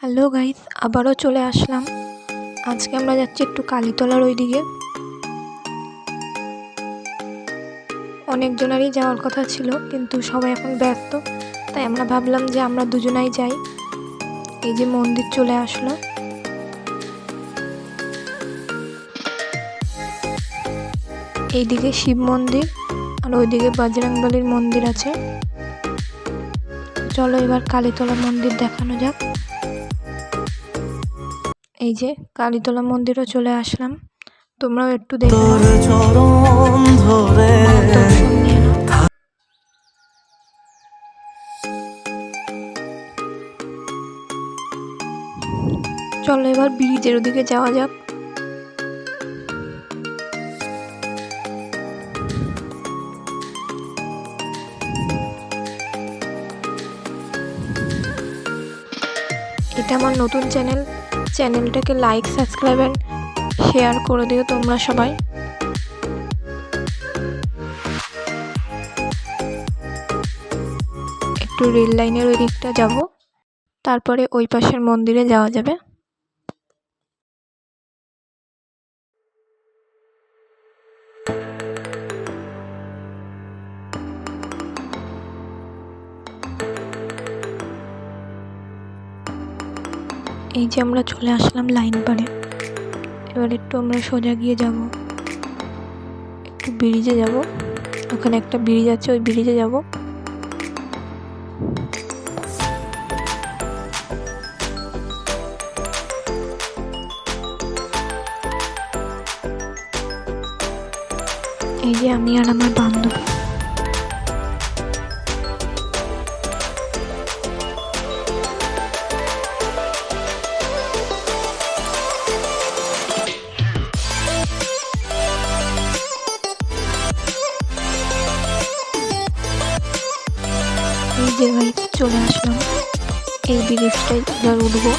Hello guys, আবারও চলে আসলাম। আজকে আমরা যাচ্ছি একটু কালীতলার ওইদিকে। অনেকজনেরই যাওয়ার কথা ছিল, কিন্তু সবাই এখন ব্যস্ত, তাই আমরা ভাবলাম যে আমরা দুজনাই যাই। এই যে মন্দির চলে আসলো। এইদিকে শিব মন্দির আর ওইদিকে বজরংবলীর মন্দির আছে। চলো এবার কালীতলা মন্দির দেখানো যাক। এই যে কালীতলা মন্দিরও চলে আসলাম, তোমরাও একটু দেখো। চলো এবার ব্রিজের ওদিকে যাওয়া যাক। এটা আমার নতুন চ্যানেলটাকে লাইক, সাবস্ক্রাইব এন্ড শেয়ার করে দিও তোমরা সবাই। একটু রেল লাইনের ওই দিকটা যাব, তারপরে ওই পাশের মন্দিরে যাওয়া যাবে। এই যে আমরা চলে আসলাম লাইন পারে। এবার একটু আমরা সোজা গিয়ে যাব, একটু ব্রিজে যাব। ওখানে একটা ব্রিজ আছে, ওই ব্রিজে যাব। এই যে আমি আর আমার বান্ধবী। এই যে ভাই চলে আসলাম, এই ব্রিজটাই এবার উঠবো।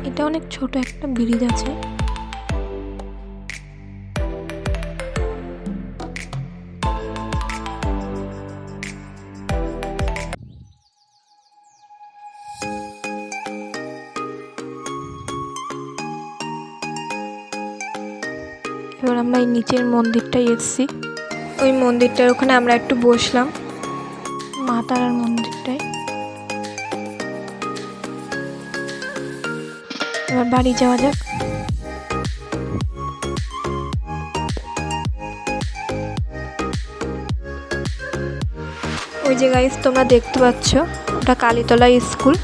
এটা অনেক ছোট একটা ব্রিজ আছে। এবার আমরা এই নিচের মন্দিরটায় এসেছি। ওই মন্দিরটার ওখানে আমরা একটু বসলাম, মা তারার মন্দিরটায়। এবার বাড়ি যাওয়া যাক। ওই যে গাইস তোমরা দেখতে পাচ্ছ, ওটা কালীতলা স্কুল।